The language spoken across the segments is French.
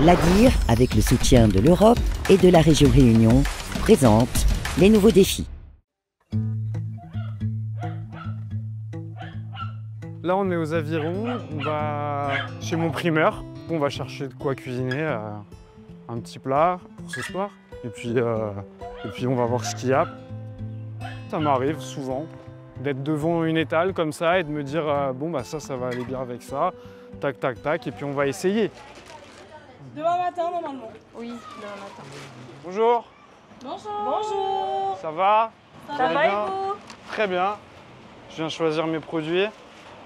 L'ADIR, avec le soutien de l'Europe et de la région Réunion, présente les nouveaux défis. Là, on est aux Avirons, on va chez mon primeur. On va chercher de quoi cuisiner, un petit plat pour ce soir. Et puis on va voir ce qu'il y a. Ça m'arrive souvent d'être devant une étale comme ça et de me dire bon bah ça va aller bien avec ça. Tac, tac, tac, et puis on va essayer. Demain matin, normalement. Oui, demain matin. Bonjour. Bonjour. Bonjour. Ça va? Ça va et vous? Très bien. Je viens choisir mes produits.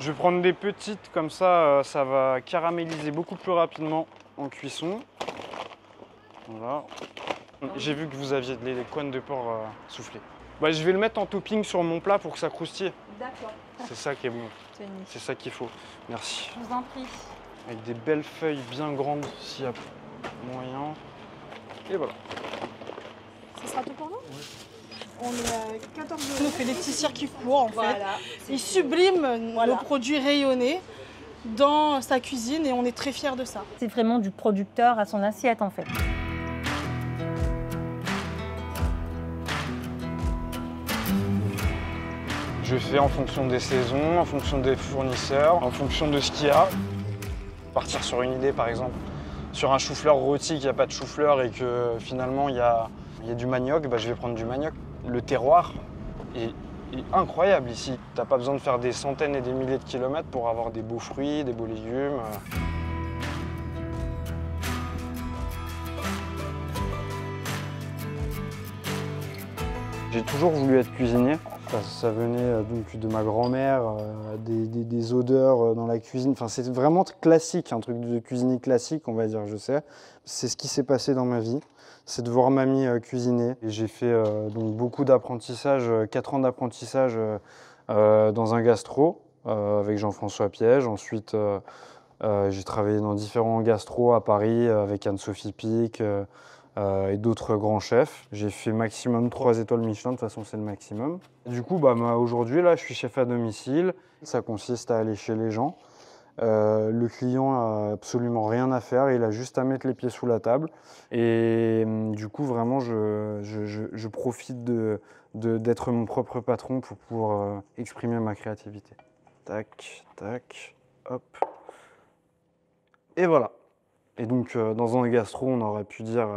Je vais prendre des petites, comme ça, ça va caraméliser beaucoup plus rapidement en cuisson. Voilà. J'ai vu que vous aviez les cônes de porc soufflées. Bah, je vais le mettre en topping sur mon plat pour que ça croustille. D'accord. C'est ça qui est bon. C'est ça qu'il faut. Merci. Je vous en prie. Avec des belles feuilles bien grandes s'il y a moyen. Et voilà. Ça sera tout pour nous? Oui. On est à 14 euros. On fait des petits circuits courts en fait. Il sublime nos produits rayonnés dans sa cuisine et on est très fiers de ça. C'est vraiment du producteur à son assiette en fait. Je fais en fonction des saisons, en fonction des fournisseurs, en fonction de ce qu'il y a. Partir sur une idée par exemple, sur un chou-fleur rôti qu'il n'y a pas de chou-fleur et que finalement il y a du manioc, bah, je vais prendre du manioc. Le terroir est incroyable ici. Tu n'as pas besoin de faire des centaines et des milliers de kilomètres pour avoir des beaux fruits, des beaux légumes. J'ai toujours voulu être cuisinier. Ça venait donc de ma grand-mère, des odeurs dans la cuisine. Enfin, c'est vraiment classique, un truc de cuisinier classique, on va dire, je sais. C'est ce qui s'est passé dans ma vie, c'est de voir mamie cuisiner. Et j'ai fait donc beaucoup d'apprentissage, 4 ans d'apprentissage dans un gastro avec Jean-François Piège. Ensuite, j'ai travaillé dans différents gastros à Paris avec Anne-Sophie Pic. Et d'autres grands chefs. J'ai fait maximum 3 étoiles Michelin, de toute façon c'est le maximum. Du coup, aujourd'hui, là, je suis chef à domicile. Ça consiste à aller chez les gens. Le client n'a absolument rien à faire, il a juste à mettre les pieds sous la table. Et du coup, vraiment, je profite d'être mon propre patron pour pouvoir exprimer ma créativité. Tac, tac, hop. Et voilà. Et donc, dans un gastro, on aurait pu dire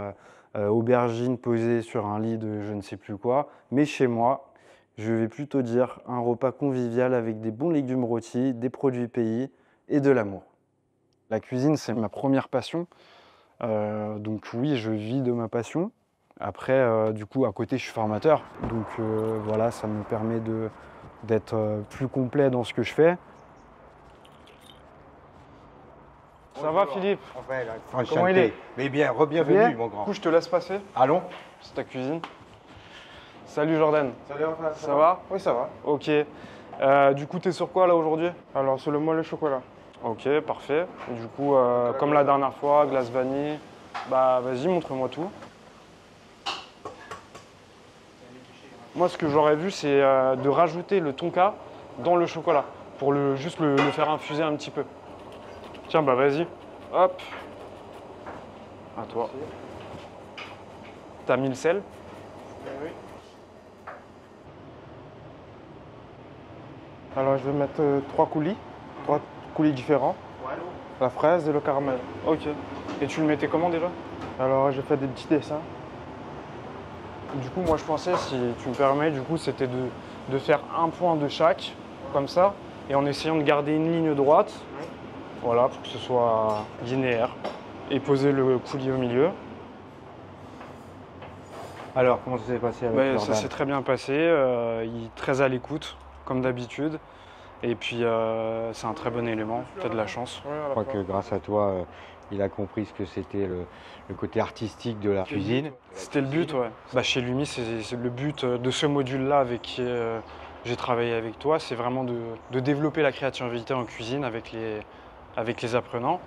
aubergine posée sur un lit de je ne sais plus quoi. Mais chez moi, je vais plutôt dire un repas convivial avec des bons légumes rôtis, des produits pays et de l'amour. La cuisine, c'est ma première passion. Donc oui, je vis de ma passion. Après, du coup, à côté, je suis formateur. Donc voilà, ça me permet d'être plus complet dans ce que je fais. Ça va Philippe? Comment il est? Mais bien, re-bienvenue mon grand. Du coup, je te laisse passer. Allons. C'est ta cuisine. Salut Jordan. Salut Raphaël. Ça va? Oui, ça va. Ok. Du coup, t'es sur quoi là aujourd'hui? Alors, c'est le moelle au chocolat. Ok, parfait. Et du coup, comme la dernière fois, glace vanille. Bah, vas-y, montre-moi tout. Moi, ce que j'aurais vu, c'est de rajouter le tonka dans le chocolat pour juste le faire infuser un petit peu. Tiens, bah vas-y. Hop. À toi. T'as mis le sel? Oui. Alors, je vais mettre 3 coulis différents. La fraise et le caramel. Ok. Et tu le mettais comment déjà? Alors, j'ai fait des petits dessins. Du coup, moi, je pensais, si tu me permets, du coup, c'était de faire un point de chaque, comme ça, et en essayant de garder une ligne droite. Voilà, pour que ce soit linéaire. Et poser le coulis au milieu. Alors, comment ça s'est passé avec Jordan? Ça s'est très bien passé. Il est très à l'écoute, comme d'habitude. Et puis, c'est un très bon élément. T'as de la chance. Je crois que grâce à toi, il a compris ce que c'était le côté artistique de la cuisine. C'était le but, ouais. Bah, chez Lumi, c'est le but de ce module-là avec qui j'ai travaillé avec toi. C'est vraiment de développer la créativité en cuisine avec les apprenants.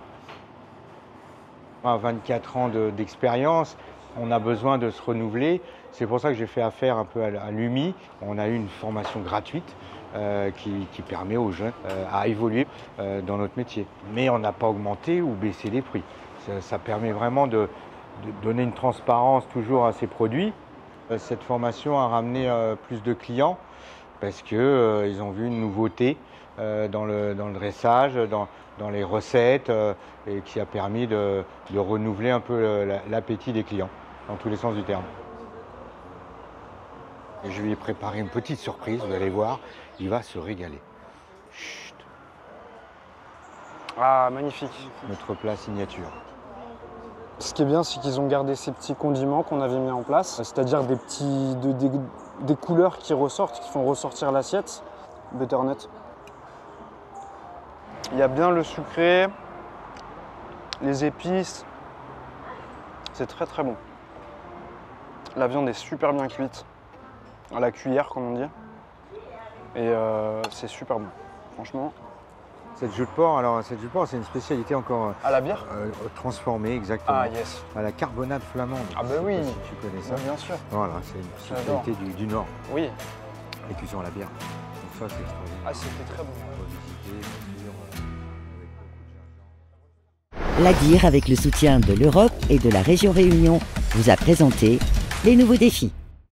24 ans d'expérience, on a besoin de se renouveler. C'est pour ça que j'ai fait affaire un peu à Lumi. On a eu une formation gratuite qui permet aux jeunes à évoluer dans notre métier. Mais on n'a pas augmenté ou baissé les prix. Ça permet vraiment de donner une transparence toujours à ces produits. Cette formation a ramené plus de clients parce qu'ils ont vu une nouveauté dans le dressage, dans les recettes, et qui a permis de renouveler un peu l'appétit des clients, dans tous les sens du terme. Et je lui ai préparé une petite surprise, vous allez voir, il va se régaler. Chut. Ah, magnifique. Notre plat signature. Ce qui est bien, c'est qu'ils ont gardé ces petits condiments qu'on avait mis en place, c'est-à-dire des couleurs qui ressortent, qui font ressortir l'assiette. Butternut. Il y a bien le sucré, les épices. C'est très très bon. La viande est super bien cuite, à la cuillère comme on dit. Et c'est super bon, franchement. Cette joue de porc, alors cette joue de porc, c'est une spécialité encore À la bière transformée exactement. Ah yes. À la carbonade flamande. Ah bah oui. Si tu connais ça. Oui, bien sûr. Voilà, c'est une spécialité du Nord. Oui. Et cuisson à la bière. Donc ça, c'est extraordinaire. Ah, c'était très bon. On peut visiter, bien sûr, avec beaucoup de L'ADIR, avec le soutien de l'Europe et de la région Réunion, vous a présenté les nouveaux défis.